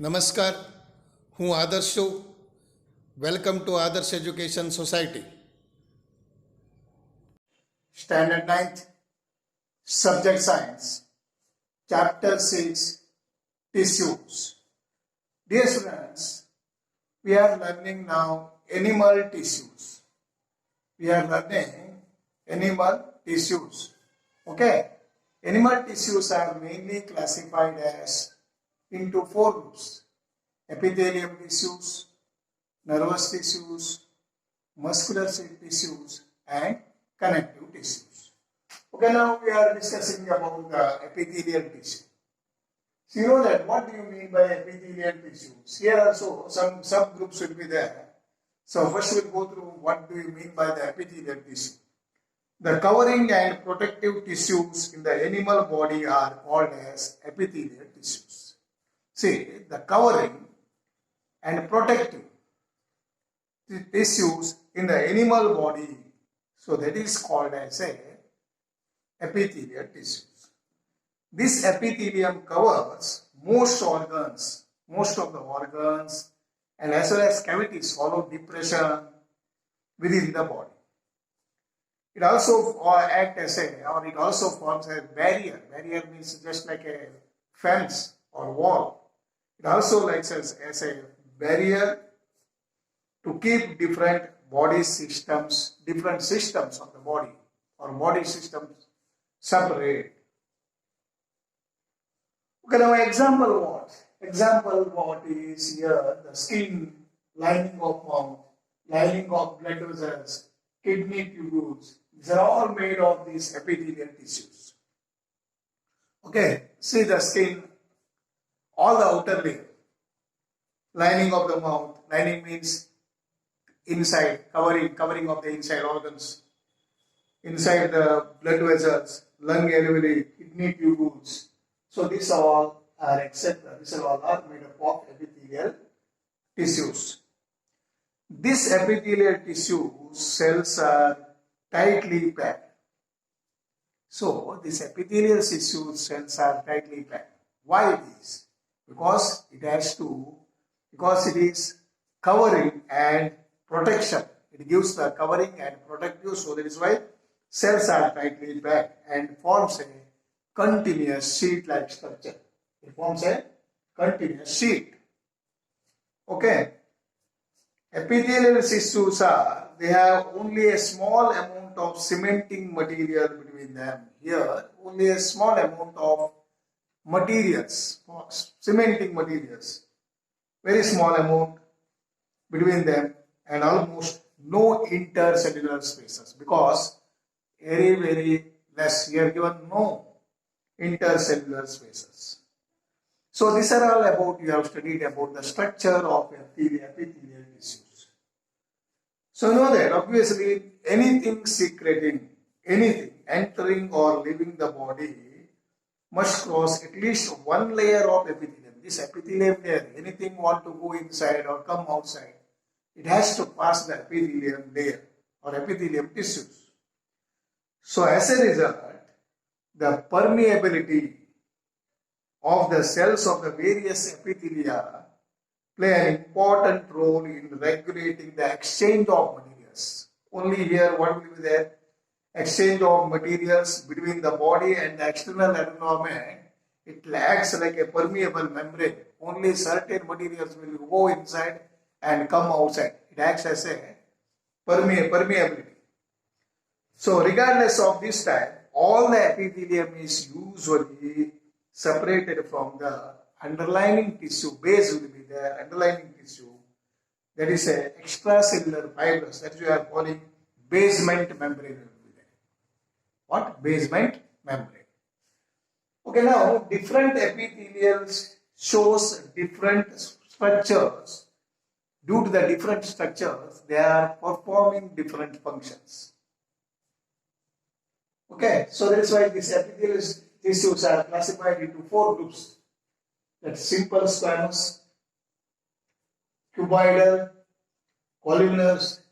નમસ્કાર, હું આદર્શ છું. વેલકમ ટુ આદર્શ education society. Standard 9th, Subject Science, Chapter 6, Tissues. Dear students, we are learning now animal tissues. We are learning animal tissues. Okay? Animal tissues are mainly classified as into four groups: epithelium tissues, nervous tissues, muscular tissues, and connective tissues. Okay, now we are discussing about the epithelial tissue. So you know that what do you mean by epithelial tissues? Here also some subgroups will be there. So first we'll go through what do you mean by the epithelial tissue. The covering and protective tissues in the animal body are called as epithelial tissues. See, the covering and protective tissues in the animal body, so that is called as a epithelial tissues. This epithelium covers most of the organs, and as well as cavities, hollow depression within the body. It also acts as it also forms a barrier. Barrier means just like a fence or wall. It also acts as a barrier to keep different systems of the body or body systems separate. Okay, now example what? Example what is here the skin, lining of mouth, lining of blood vessels, kidney tubules. These are all made of these epithelial tissues. Okay, see the skin, all the outer layer, lining of the mouth. Lining means inside, covering of the inside organs, inside the blood vessels, lung alveoli, kidney tubules. So these all are made up of epithelial tissues. This epithelial tissue cells are tightly packed. So these epithelial tissue cells are tightly packed. Why this? Because it is covering and protection. It gives the covering and protective, so that is why cells are tightly packed and forms a continuous sheet-like structure. It forms a continuous sheet. Okay. Epithelial tissues they have only a small amount of cementing material between them. Here, only a small amount of cementing materials, very small amount between them, and almost no intercellular spaces, because very less. Here given no intercellular spaces. So these are all about, you have studied about the structure of epithelial tissues. So you know that obviously anything entering or leaving the body must cross at least one layer of epithelium. This epithelium layer, anything want to go inside or come outside, it has to pass the epithelium layer or epithelium tissues. So as a result, the permeability of the cells of the various epithelia play an important role in regulating the exchange of materials. Only here what will be there? Exchange of materials between the body and the external environment. It acts like a permeable membrane. Only certain materials will go inside and come outside. It acts as a permeability. So regardless of this type, all the epithelium is usually separated from the underlying tissue. Base will be there, underlying tissue. That is a extracellular fibrous. That we are calling basement membrane. What? Basement membrane. Okay, now different epithelials shows different structures. Due to the different structures, they are performing different functions. Okay, so that is why these epithelial tissues are classified into four groups. That's simple squamous, cuboidal, columnar. This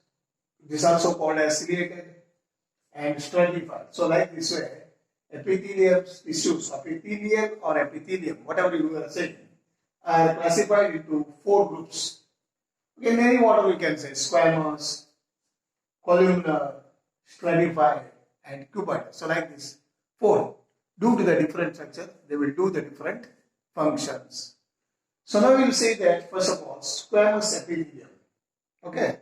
is also called as ciliated, and stratified. So like this way, epithelial tissues, epithelial or epithelium, whatever you are saying, are classified into four groups. In any order we can say squamous, columnar, stratified, and cuboidal. So like this, four. Due to the different structure, they will do the different functions. So now we will say that first of all, squamous epithelium. Okay.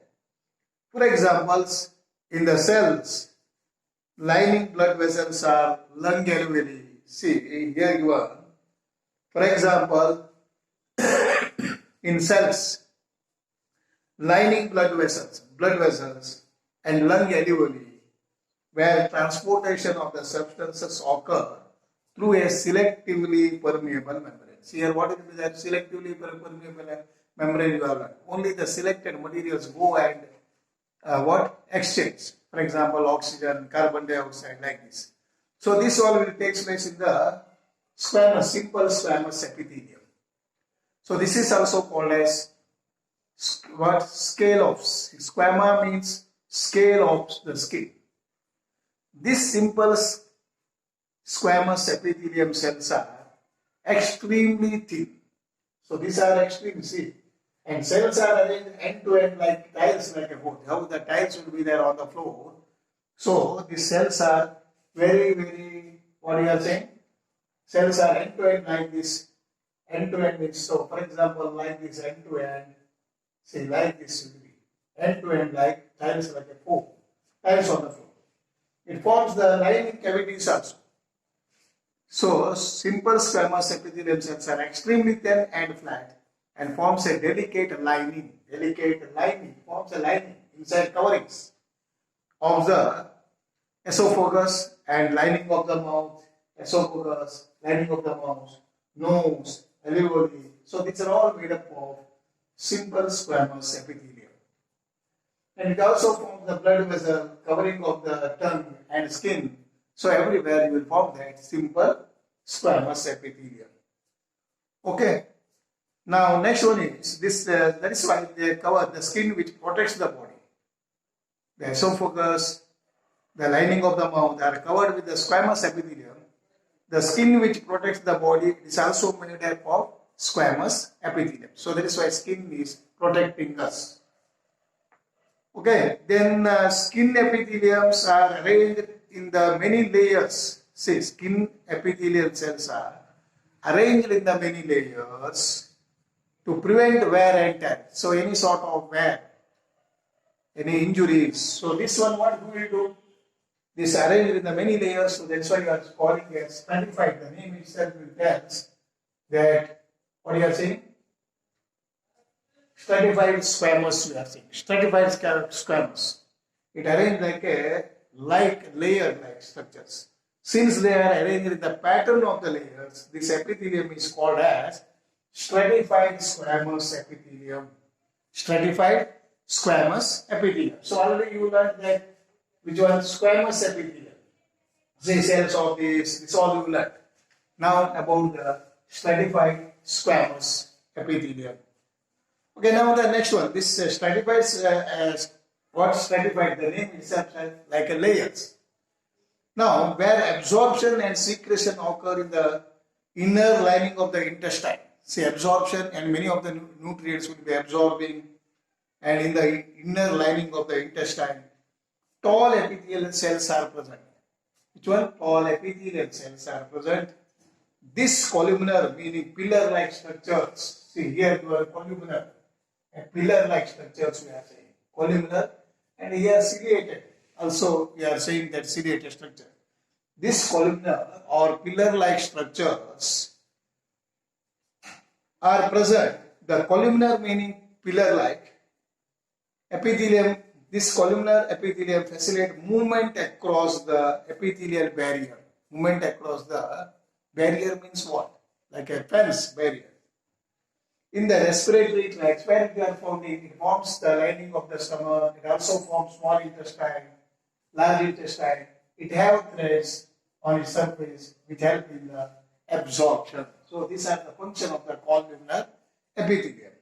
For examples, in the cells, lining blood vessels are lung alveoli. See, here you are. For example, in cells, lining blood vessels and lung alveoli, where transportation of the substances occur through a selectively permeable membrane. See here, what is that selectively permeable membrane you have learned? Only the selected materials go and exchange. For example, oxygen, carbon dioxide, like this. So this all will take place in the squamous, simple squamous epithelium. So this is also called as what? Scale of squama means scale of the skin. This simple squamous epithelium cells are extremely thin. So these are extremely thin. And cells are arranged end to end like tiles, like a boat. How the tiles will be there on the floor. So these cells are very, what you are saying? Cells are end to end like this. End to end means, so for example, like this end to end, say like this will be end to end like tiles, like a boat. Tiles on the floor. It forms the lining cavities also. So simple squamous epithelium cells are extremely thin and flat and forms a delicate lining, forms a lining inside coverings of the esophagus and lining of the mouth, esophagus, lining of the mouth, nose, alveoli. So these are all made up of simple squamous epithelium. And it also forms the blood vessel covering of the tongue and skin. So everywhere you will form that simple squamous epithelium. Okay. Now next one is this. That is why they cover the skin which protects the body. The esophagus, the lining of the mouth are covered with the squamous epithelium. The skin which protects the body is also made up of squamous epithelium. So that is why skin is protecting us. Okay, then skin epitheliums are arranged in the many layers. See, skin epithelial cells are arranged in the many layers to prevent wear and tear. So any sort of wear, any injuries. So this one, what we will do? This arranged in the many layers. So that's why you are calling it stratified. The name itself will tell that what you are saying. Stratified squamous, we are saying. Stratified squamous. It arranged like layer-like structures. Since they are arranged in the pattern of the layers, this epithelium is called as stratified squamous epithelium. Stratified squamous epithelium. So already you learned that which one? Squamous epithelium. The cells of this all you learned. Now about the stratified squamous epithelium. Okay, now the next one. This stratified, what stratified? The name itself like a layers. Now, where absorption and secretion occur in the inner lining of the intestine. See, absorption and many of the nutrients will be absorbing, and in the inner lining of the intestine, tall epithelial cells are present. Which one? Tall epithelial cells are present. This columnar, meaning pillar-like structures. See, here you are columnar. A pillar-like structures we are saying. Columnar, and here ciliated. Also, we are saying that ciliated structure. This columnar or pillar-like structures are present. The columnar meaning pillar-like epithelium. This columnar epithelium facilitates movement across the epithelial barrier. Movement across the barrier means what? Like a fence barrier. In the respiratory tract, where we are founding, it forms the lining of the stomach. It also forms small intestine, large intestine. It has threads on its surface which help in the absorption. So these are the function of the columnar epithelium.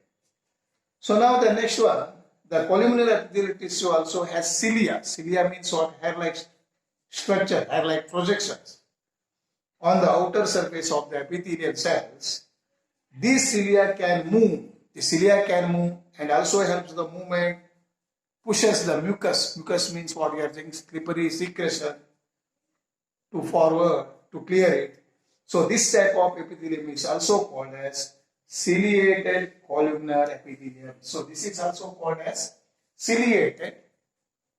So now the next one, the columnar epithelial tissue also has cilia. Cilia means what? Hair-like structure, hair-like projections on the outer surface of the epithelial cells. These cilia can move. The cilia can move and also helps the movement, pushes the mucus. Mucus means what we are saying, slippery secretion to forward to clear it. So this type of epithelium is also called as ciliated columnar epithelium. So this is also called as ciliated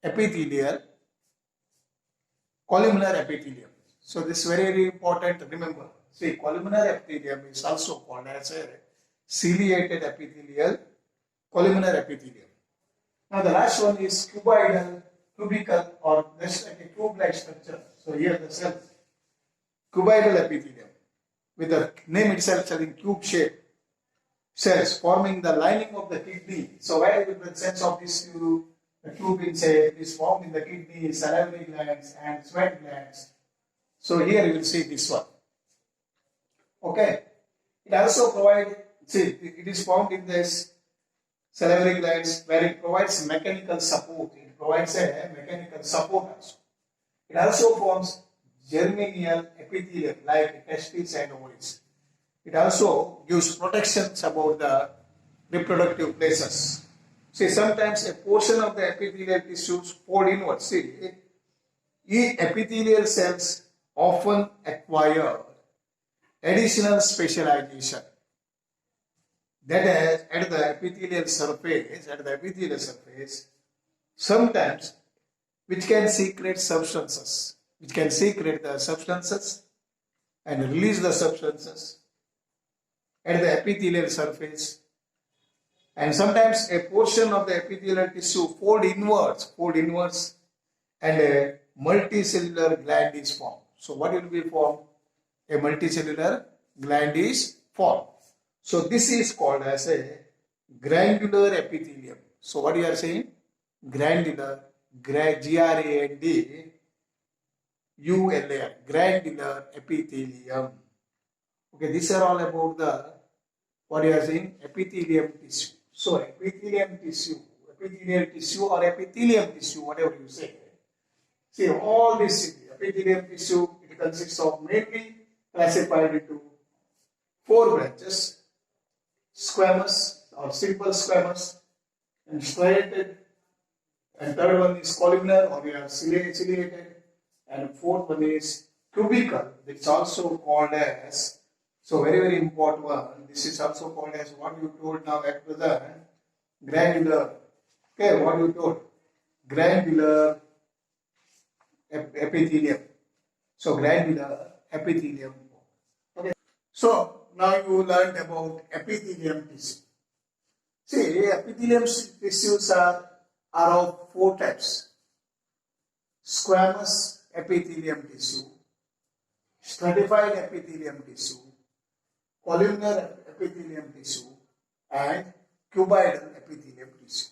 epithelial columnar epithelium. So this is very, very important to remember. See, columnar epithelium is also called as a ciliated epithelial columnar epithelium. Now the last one is cuboidal, cubical, or just like a cube-like structure. So here the cell, cuboidal epithelium, with the name itself telling cube shape cells forming the lining of the kidney. So where is the sense of this tube? The tube in shape is formed in the kidney, salivary glands, and sweat glands. So here you will see this one. Okay. It also provides, see, it is found in this salivary glands where it provides mechanical support. It provides a mechanical support also. It also forms germinal epithelium like testes and ovaries. It also gives protections about the reproductive places. See, sometimes a portion of the epithelial tissues fold inwards. See, epithelial cells often acquire additional specialization. That is, at the epithelial surface, sometimes which can secrete substances, and release the substances at the epithelial surface, and sometimes a portion of the epithelial tissue fold inwards, and a multicellular gland is formed. So what will be formed? A multicellular gland is formed. So this is called as a granular epithelium. So what you are saying? Granular, G-R-A-N-D-U-L-A-R, granular epithelium. Okay, these are all about the, what you are saying, epithelium tissue. So epithelial tissue, or epithelium tissue, whatever you say. See, all this epithelium tissue, it consists of mainly classified into 4 branches: squamous or simple squamous, and striated, and third one is columnar or we are ciliated, and fourth one is cubical. It's also called as, so very, very important one. This is also called as what you told now at present, granular. Okay, what you told? Granular epithelium. So granular epithelium. Okay. So now you learned about epithelium tissue. See, epithelium tissues are of 4 types: squamous epithelium tissue, stratified epithelium tissue, columnar epithelium tissue, and cuboidal epithelium tissue.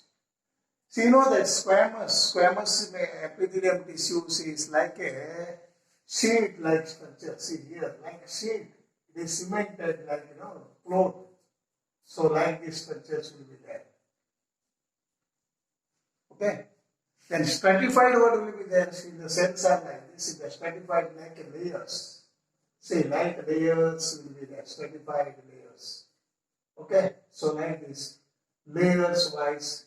So you know that squamous epithelium tissue is like a sheet-like structure. See here, like a sheet. It is cemented like, float. So like these structures will be there. Okay. Then stratified, what will be there? See, the cells are like this. The stratified like layers. See, like layers will be there. Stratified layers. Okay. So like this, layers wise,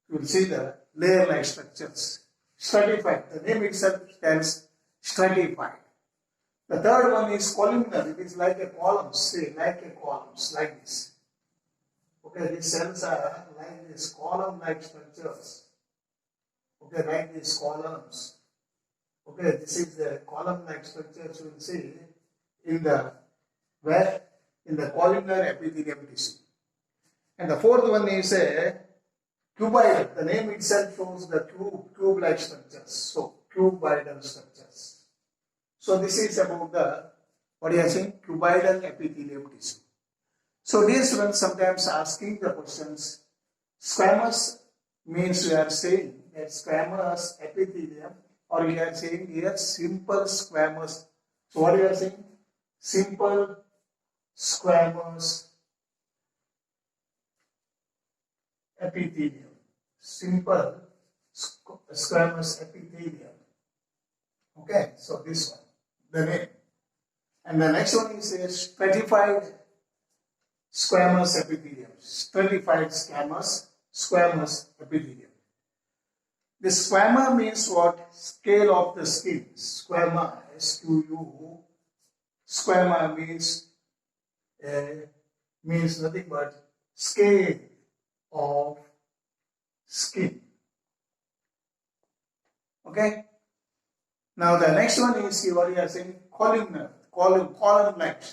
you will see the layer-like structures. Stratified. The name itself tells stratified. The third one is columnar. It is like a column. See, like a columns, like this. Okay, these cells are like this column-like structures. Okay, like these columns. Okay, this is the column-like structures you will see in the where? In the columnar epithelium tissue. And the fourth one is a cuboidal. The name itself shows the cube-like structures. So cuboidal structures. So this is about the, what you are saying, cuboidal epithelium tissue. So dear students, sometimes asking the questions, squamous means we are saying that squamous epithelium, or we are saying here simple squamous. So what you are saying? Simple squamous epithelium. Simple squamous epithelium. Okay, so this one, the name. And the next one is a stratified squamous epithelium, stratified squamous epithelium. The squama means what? Scale of the skin. Squama, S-Q-U. Squama means nothing but scale of skin. Okay. Now the next one is what we are saying, columnar, column-like.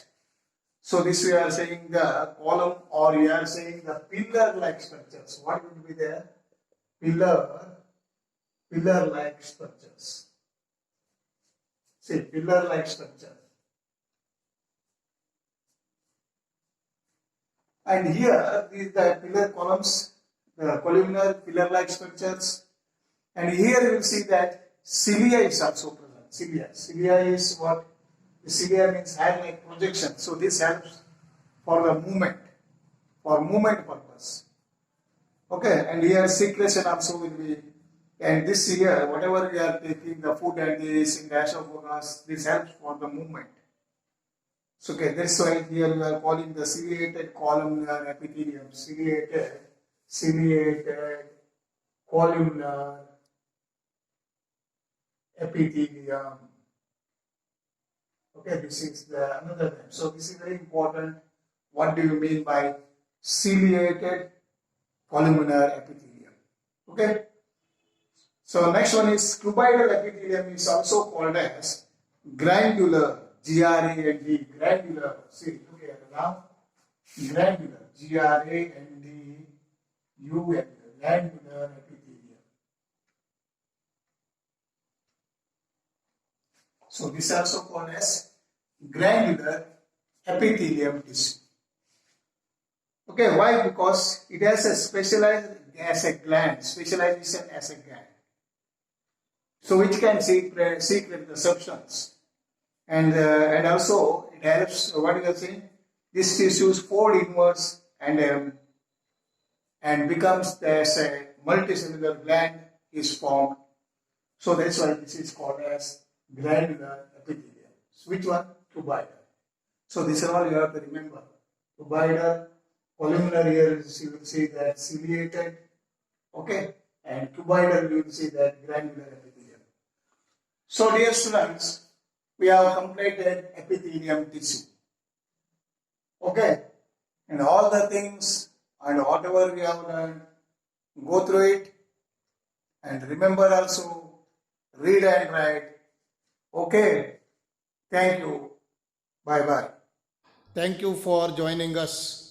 So this we are saying the column, or we are saying the pillar-like structures. What would be there? Pillar-like structures. See, pillar-like structure. And here these the pillar columns, the columnar pillar-like structures. And here you will see that cilia is also present. Cilia is what? Cilia means hair-like projection. So this helps for the movement, for movement purpose. Okay, and here secretion also will be. And this here, whatever we are taking the food and this in dash of us, this helps for the movement. So okay, that's why here we are calling the ciliated columnar epithelium. Ciliated columnar epithelium. Okay, this is the another name. So this is very important. What do you mean by ciliated columnar epithelium? Okay. So next one is cuboidal epithelium is also called as granular, G-R-A-N-D, granular. See, look here now. Granular, G-R-A-N-D-U-L, granular epithelium. So this is also called as granular epithelium tissue. Okay, why? Because it has a specialization as a gland. So which can secrete the substance. And also it helps, what you are saying, this tissues fold inwards and becomes as a multicellular gland is formed. So that's why this is called as granular epithelium. So which one? Cuboidal. So this is all you have to remember. Cuboidal, columnar here you will see that ciliated, okay, and cuboidal you will see that granular epithelium. So dear students, we have completed epithelium tissue. Okay, and all the things and whatever we have learned, go through it and remember also, read and write. Okay, thank you. Bye bye. Thank you for joining us.